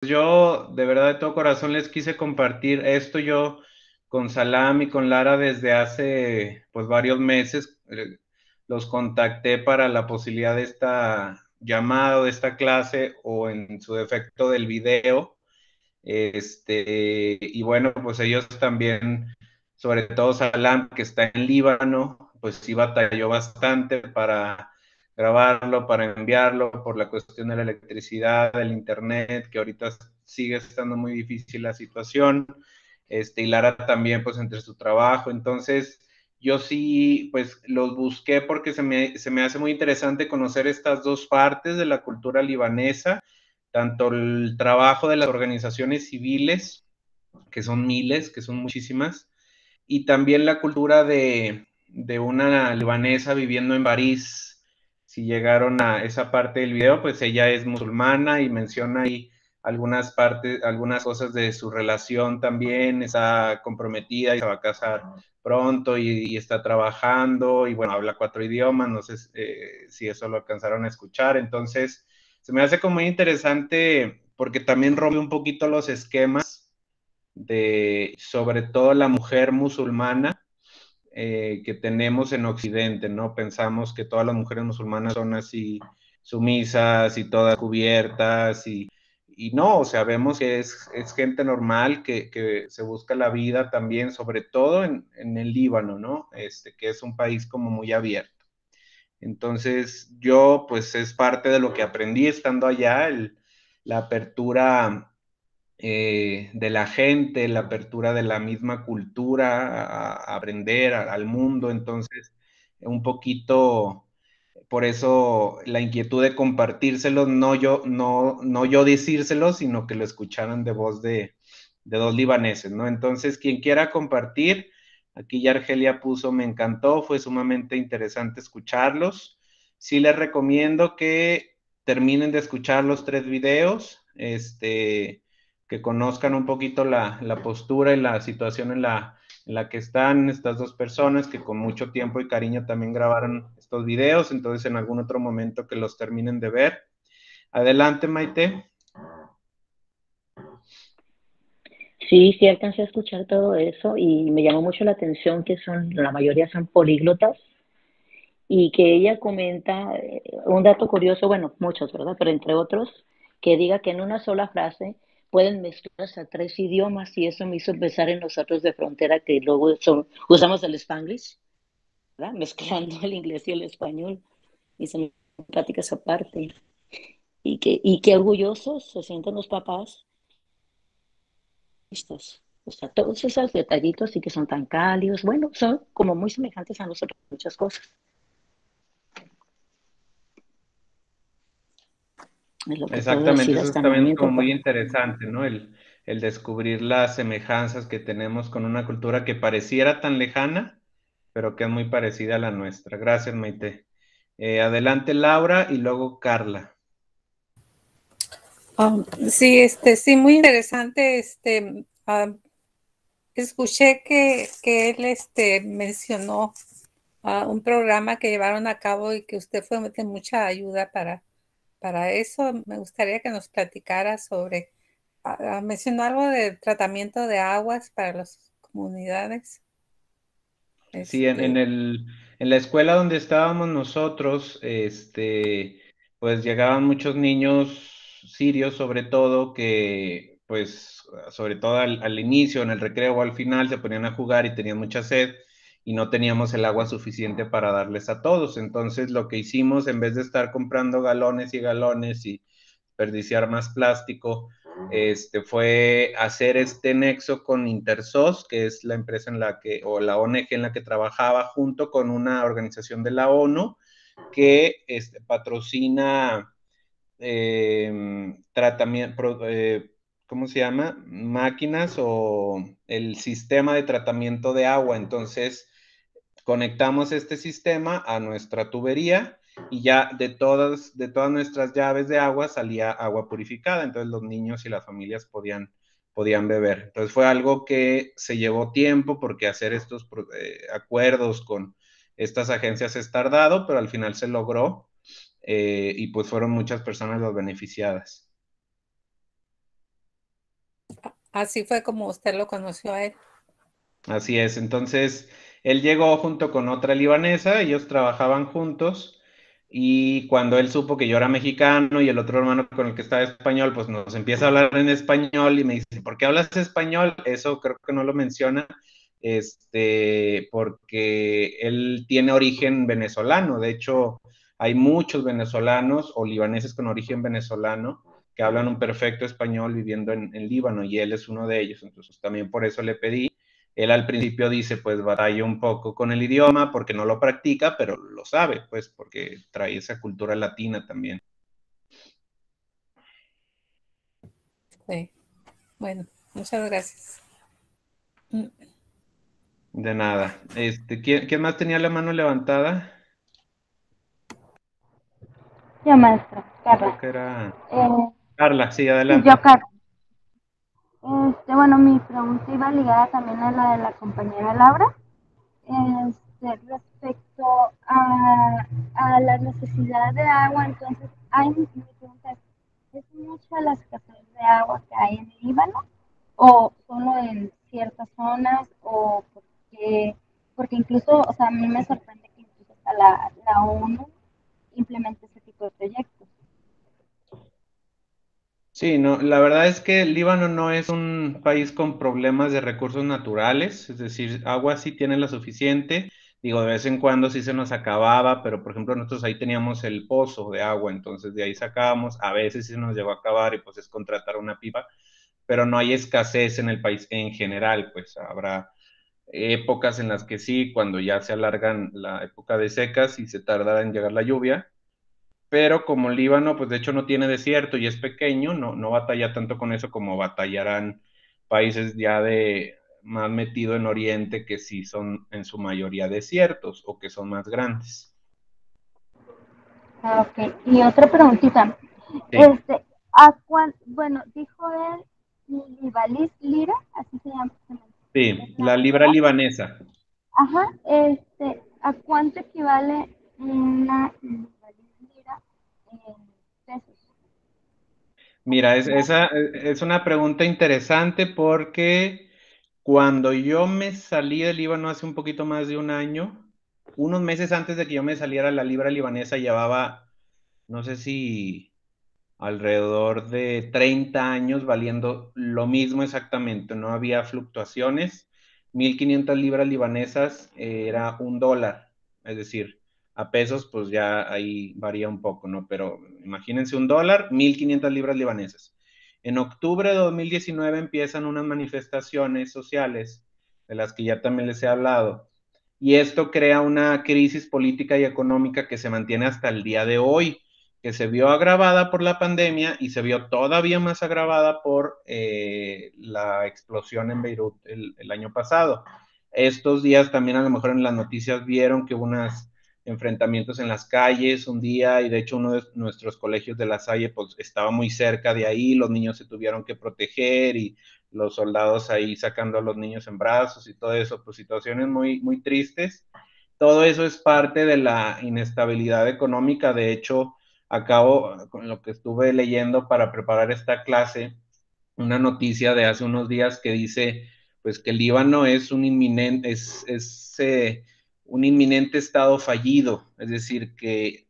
Yo de verdad de todo corazón les quise compartir esto yo con Salam y con Lara desde hace pues varios meses. Los contacté para la posibilidad de esta llamada, de esta clase o en su defecto del video. Y bueno, pues ellos también, sobre todo Salam, que está en Líbano, pues sí batalló bastante para grabarlo, para enviarlo, por la cuestión de la electricidad, del internet, que ahorita sigue estando muy difícil la situación. Y Lara también, pues entre su trabajo. Entonces, yo sí, pues los busqué porque se me hace muy interesante conocer estas dos partes de la cultura libanesa, tanto el trabajo de las organizaciones civiles, que son miles, que son muchísimas, y también la cultura de una libanesa viviendo en París. Si llegaron a esa parte del video, pues ella es musulmana y menciona ahí algunas partes, algunas cosas de su relación también, está comprometida y se va a casar pronto y está trabajando y bueno, habla 4 idiomas, no sé si eso lo alcanzaron a escuchar. Entonces se me hace como muy interesante porque también rompe un poquito los esquemas de sobre todo la mujer musulmana que tenemos en Occidente, ¿no? Pensamos que todas las mujeres musulmanas son así sumisas y todas cubiertas y no, o sea, vemos que es gente normal que se busca la vida también, sobre todo en el Líbano, ¿no? Que es un país como muy abierto. Entonces, yo, pues, es parte de lo que aprendí estando allá, la apertura de la gente, la apertura de la misma cultura a aprender al mundo. Entonces, un poquito, por eso la inquietud de compartírselos, no yo decírselos, sino que lo escucharan de voz de dos libaneses, ¿no? Entonces, quien quiera compartir, aquí ya Argelia puso, me encantó, fue sumamente interesante escucharlos. Sí les recomiendo que terminen de escuchar los 3 videos, que conozcan un poquito la postura y la situación en la que están estas dos personas, que con mucho tiempo y cariño también grabaron estos videos. Entonces en algún otro momento que los terminen de ver. Adelante, Maite. Sí, sí alcancé a escuchar todo eso y me llamó mucho la atención que la mayoría son políglotas y que ella comenta un dato curioso, bueno, muchos, ¿verdad? Pero entre otros, que diga que en una sola frase pueden mezclar hasta 3 idiomas y eso me hizo pensar en nosotros de frontera que luego usamos el Spanglish, ¿verdad? Mezclando el inglés y el español y son prácticas aparte. Y que orgullosos se sienten los papás listos. O sea, todos esos detallitos y que son tan cálidos, bueno, son como muy semejantes a nosotros en muchas cosas. Es lo que puedo Exactamente, decir eso hasta el también es como momento. muy interesante, ¿no? El descubrir las semejanzas que tenemos con una cultura que pareciera tan lejana, pero que es muy parecida a la nuestra. Gracias, Maite. Adelante, Laura, y luego Carla. Sí, sí, muy interesante. Escuché que él, mencionó un programa que llevaron a cabo y que usted fue de mucha ayuda para eso. Me gustaría que nos platicara sobre, mencionó algo de tratamiento de aguas para las comunidades. Sí, Este, en la escuela donde estábamos nosotros, pues llegaban muchos niños sirios, sobre todo, que, pues, sobre todo al inicio, en el recreo o al final, se ponían a jugar y tenían mucha sed y no teníamos el agua suficiente para darles a todos. Entonces, lo que hicimos, en vez de estar comprando galones y galones y desperdiciar más plástico, fue hacer este nexo con Intersos, que es la empresa en la que, o la ONG en la que trabajaba, junto con una organización de la ONU que patrocina tratamiento, ¿cómo se llama? Máquinas o el sistema de tratamiento de agua. Entonces, conectamos este sistema a nuestra tubería y ya de todas nuestras llaves de agua salía agua purificada. Entonces los niños y las familias podían beber. Entonces fue algo que se llevó tiempo porque hacer estos acuerdos con estas agencias es tardado, pero al final se logró y pues fueron muchas personas las beneficiadas. Así fue como usted lo conoció a él. Así es, entonces él llegó junto con otra libanesa, ellos trabajaban juntos y cuando él supo que yo era mexicano y el otro hermano con el que estaba español, pues nos empieza a hablar en español y me dice, ¿por qué hablas español? Eso creo que no lo menciona, porque él tiene origen venezolano, de hecho hay muchos venezolanos o libaneses con origen venezolano que hablan un perfecto español viviendo en Líbano y él es uno de ellos, entonces también por eso le pedí. Él al principio dice, pues batalla un poco con el idioma porque no lo practica, pero lo sabe, pues porque trae esa cultura latina también. Sí. Bueno, muchas gracias. De nada. ¿Quién más tenía la mano levantada? Yo, maestra, Creo Carla. que era Eh, Carla, sí, sí, yo, adelante. Carla. Bueno, mi pregunta iba ligada también a la de la compañera Laura. Respecto a la necesidad de agua, entonces, mi pregunta ¿es mucha la escasez de agua que hay en Líbano? ¿O solo en ciertas zonas? ¿O porque incluso, o sea, a mí me sorprende que incluso hasta la ONU implemente ese tipo de proyectos? Sí, no, la verdad es que el Líbano no es un país con problemas de recursos naturales, es decir, agua sí tiene la suficiente. Digo, de vez en cuando sí se nos acababa, pero por ejemplo nosotros ahí teníamos el pozo de agua, entonces de ahí sacábamos, a veces sí se nos llegó a acabar y pues es contratar una pipa, pero no hay escasez en el país en general, pues habrá épocas en las que sí, cuando ya se alargan la época de secas y se tarda en llegar la lluvia, pero como Líbano, pues de hecho no tiene desierto y es pequeño, no batalla tanto con eso como batallarán países ya de más metido en Oriente que sí son en su mayoría desiertos o que son más grandes. Ah, ok. Y otra preguntita. Sí, Bueno, dijo él, Libalis Lira, así se llama, es sí, la la libra moneda. libanesa. Ajá, ¿a cuánto equivale una Libalis Lira en pesos? Mira, esa es una pregunta interesante porque cuando yo me salí del Líbano hace un poquito más de un año, unos meses antes de que yo me saliera, la libra libanesa llevaba, no sé si alrededor de 30 años valiendo lo mismo exactamente, no había fluctuaciones. 1.500 libras libanesas era $1, es decir, a pesos pues ya ahí varía un poco, ¿no? Pero imagínense $1, 1.500 libras libanesas. En octubre de 2019 empiezan unas manifestaciones sociales de las que ya también les he hablado. Y esto crea una crisis política y económica que se mantiene hasta el día de hoy, que se vio agravada por la pandemia y se vio todavía más agravada por la explosión en Beirut el año pasado. Estos días también a lo mejor en las noticias vieron que hubo unos enfrentamientos en las calles un día y de hecho uno de nuestros colegios de La Salle pues estaba muy cerca de ahí, los niños se tuvieron que proteger y los soldados ahí sacando a los niños en brazos y todo eso, pues situaciones muy, muy tristes. Todo eso es parte de la inestabilidad económica. De hecho, acabo, con lo que estuve leyendo para preparar esta clase, una noticia de hace unos días que dice, pues que el Líbano es un inminente estado fallido, es decir, que,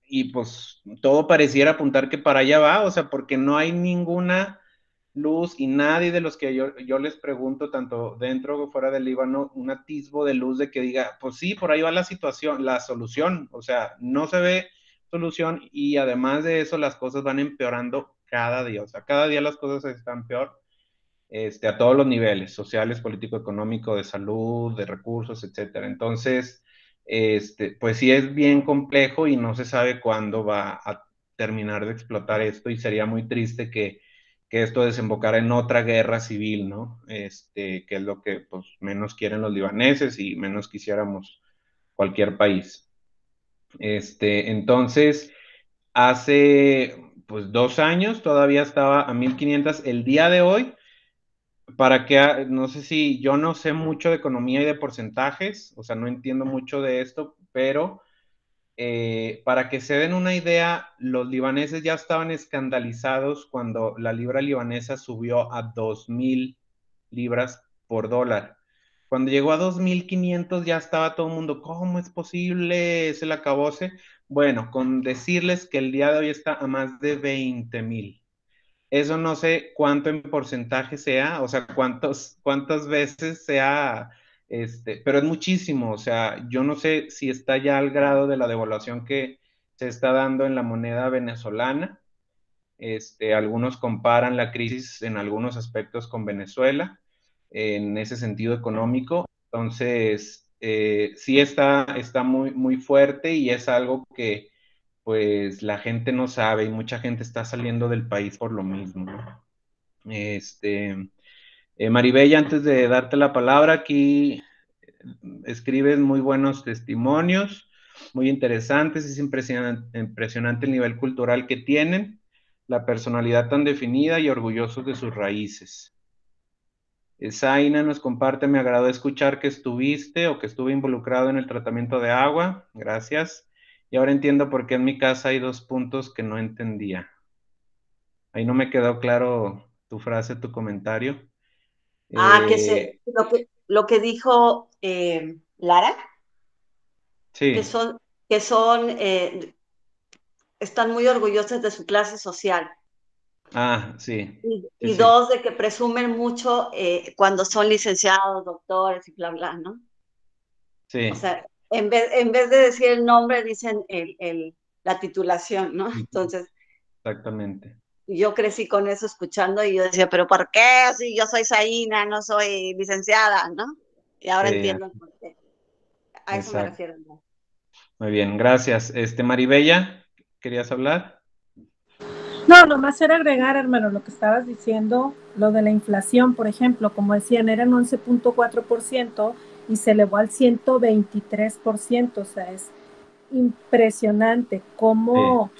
y pues todo pareciera apuntar que para allá va, o sea, porque no hay ninguna luz y nadie de los que yo les pregunto, tanto dentro o fuera del Líbano, un atisbo de luz de que diga, pues sí, por ahí va la situación, la solución, o sea, no se ve solución y además de eso las cosas van empeorando cada día, o sea, cada día las cosas están peor, a todos los niveles, sociales, político, económico, de salud, de recursos, etcétera. Entonces, pues sí es bien complejo y no se sabe cuándo va a terminar de explotar esto y sería muy triste que esto desembocara en otra guerra civil, ¿no? Que es lo que pues, menos quieren los libaneses y menos quisiéramos cualquier país. Entonces, hace pues 2 años todavía estaba a 1.500. El día de hoy para que, no sé si, yo no sé mucho de economía y de porcentajes, o sea, no entiendo mucho de esto, pero para que se den una idea, los libaneses ya estaban escandalizados cuando la libra libanesa subió a 2,000 libras por dólar. Cuando llegó a 2,500 ya estaba todo el mundo, ¿cómo es posible? Es el acabose. Bueno, con decirles que el día de hoy está a más de 20,000. Eso no sé cuánto en porcentaje sea, o sea, cuántas veces sea, pero es muchísimo, o sea, yo no sé si está ya al grado de la devaluación que se está dando en la moneda venezolana. Algunos comparan la crisis en algunos aspectos con Venezuela, en ese sentido económico. Entonces, sí está muy, muy fuerte y es algo que pues la gente no sabe y mucha gente está saliendo del país por lo mismo, ¿no? Maribella, antes de darte la palabra, aquí escribes muy buenos testimonios, muy interesantes, es impresionante el nivel cultural que tienen, la personalidad tan definida y orgullosos de sus raíces. Zaina nos comparte, me agradó escuchar que estuviste o que estuve involucrado en el tratamiento de agua, gracias. Y ahora entiendo por qué en mi casa hay 2 puntos que no entendía. Ahí no me quedó claro tu frase, tu comentario. Lo que dijo Lara, que Sí, son, que son, están muy orgullosos de su clase social. Sí, sí, Y sí, dos, de que presumen mucho cuando son licenciados, doctores y bla, bla, ¿no? O sí, sea, en vez de decir el nombre, dicen la titulación, ¿no? Entonces, exactamente. yo crecí con eso escuchando y yo decía, pero ¿por qué? Si yo soy Zaina, no soy licenciada, ¿no? Y ahora Sí, entiendo por qué. A eso me exacto. refiero, ¿no? Muy bien, gracias. Maribella, ¿querías hablar? No, nomás era agregar, hermano, lo que estabas diciendo, lo de la inflación, por ejemplo, como decían, eran 11.4% y se elevó al 123%, o sea, es impresionante Sí, cómo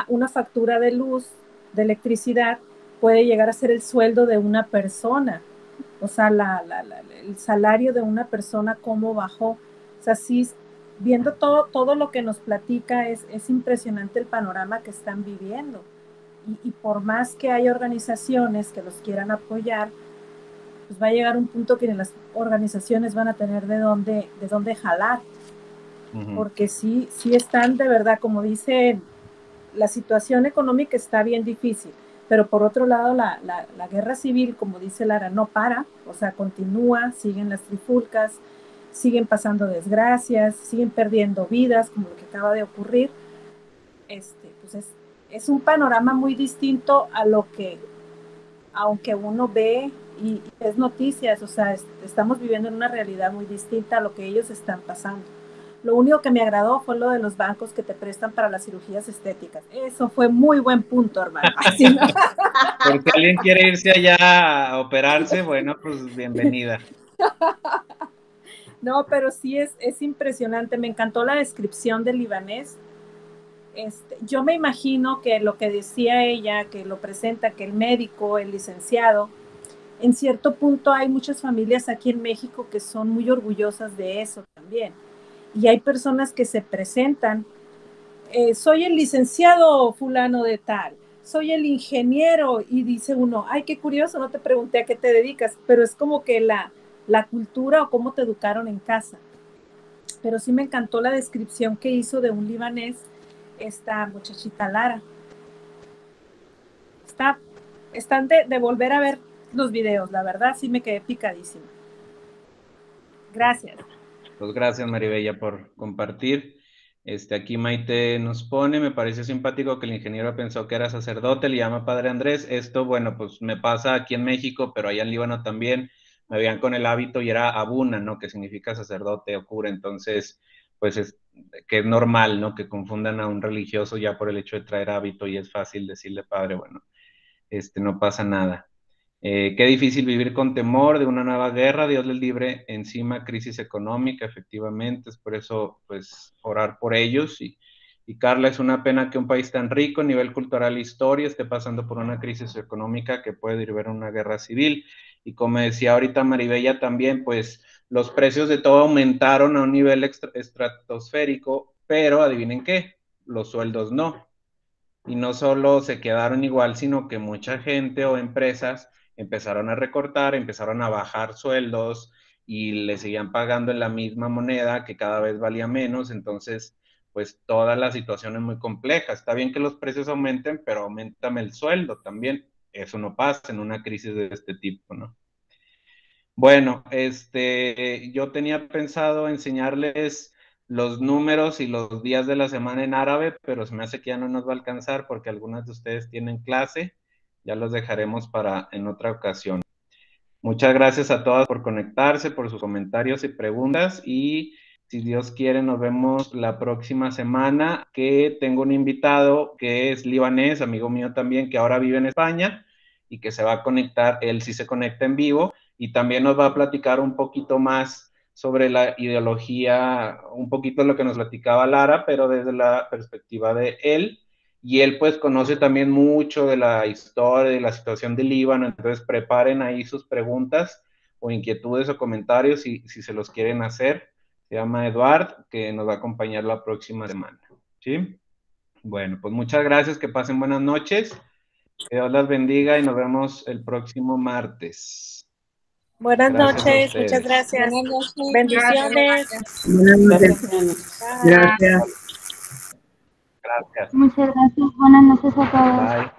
una factura de luz, de electricidad, puede llegar a ser el sueldo de una persona, o sea, el salario de una persona, cómo bajó, o sea, sí, viendo todo lo que nos platica, es impresionante el panorama que están viviendo. Y por más que haya organizaciones que los quieran apoyar, pues va a llegar un punto que las organizaciones van a tener de dónde jalar, porque sí están de verdad, como dicen, la situación económica está bien difícil, pero por otro lado la guerra civil, como dice Lara, no para, o sea, continúa, siguen las trifulcas, siguen pasando desgracias, siguen perdiendo vidas, como lo que acaba de ocurrir. Pues es un panorama muy distinto a lo que, aunque uno ve y es noticias, o sea, estamos viviendo en una realidad muy distinta a lo que ellos están pasando. Lo único que me agradó fue lo de los bancos que te prestan para las cirugías estéticas. Eso fue muy buen punto, hermano. Así, ¿no? Por si alguien quiere irse allá a operarse, bueno, pues bienvenida. No, pero sí es impresionante. Me encantó la descripción del libanés. Yo me imagino que lo que decía ella, que lo presenta, que el médico, el licenciado, en cierto punto hay muchas familias aquí en México que son muy orgullosas de eso también. Y hay personas que se presentan, soy el licenciado fulano de tal, soy el ingeniero, y dice uno, ay, qué curioso, no te pregunté a qué te dedicas, pero es como que la cultura o cómo te educaron en casa. Pero sí me encantó la descripción que hizo de un libanés, esta muchachita Lara. Están de volver a ver los videos, la verdad sí me quedé picadísima. Gracias. Pues gracias, Maribella, por compartir. Aquí Maite nos pone, me pareció simpático que el ingeniero pensó que era sacerdote, le llama Padre Andrés. Esto, bueno, pues me pasa aquí en México, pero allá en Líbano también. Me veían con el hábito y era abuna, ¿no? Que significa sacerdote o cura. Entonces, pues que es normal, ¿no? Que confundan a un religioso ya por el hecho de traer hábito y es fácil decirle padre, bueno, no pasa nada. Qué difícil vivir con temor de una nueva guerra, Dios les libre encima crisis económica, efectivamente, es por eso, pues, orar por ellos. Y Carla, es una pena que un país tan rico a nivel cultural e historia esté pasando por una crisis económica que puede derivar en una guerra civil. Y como decía ahorita Maribella también, pues los precios de todo aumentaron a un nivel estratosférico pero adivinen qué, los sueldos no. Y no solo se quedaron igual, sino que mucha gente o empresas empezaron a recortar, empezaron a bajar sueldos y le seguían pagando en la misma moneda que cada vez valía menos. Entonces, pues toda la situación es muy compleja. Está bien que los precios aumenten, pero aumentame el sueldo también. Eso no pasa en una crisis de este tipo, ¿no? Bueno, yo tenía pensado enseñarles los números y los días de la semana en árabe, pero se me hace que ya no nos va a alcanzar porque algunas de ustedes tienen clase. Ya los dejaremos para en otra ocasión. Muchas gracias a todas por conectarse, por sus comentarios y preguntas, y si Dios quiere nos vemos la próxima semana, que tengo un invitado que es libanés, amigo mío también, que ahora vive en España y que se va a conectar, él sí se conecta en vivo, y también nos va a platicar un poquito más sobre la ideología, un poquito lo que nos platicaba Lara, pero desde la perspectiva de él. Y él pues conoce también mucho de la historia, de la situación del Líbano, entonces preparen ahí sus preguntas o inquietudes o comentarios si se los quieren hacer. Se llama Eduard, que nos va a acompañar la próxima semana. ¿Sí? Bueno, pues muchas gracias, que pasen buenas noches, que Dios las bendiga y nos vemos el próximo martes. Buenas Gracias a noches, ustedes. muchas gracias. Buenas noches. Bendiciones. Buenas noches. Gracias. Gracias. Muchas gracias. Buenas noches a todos. Bye.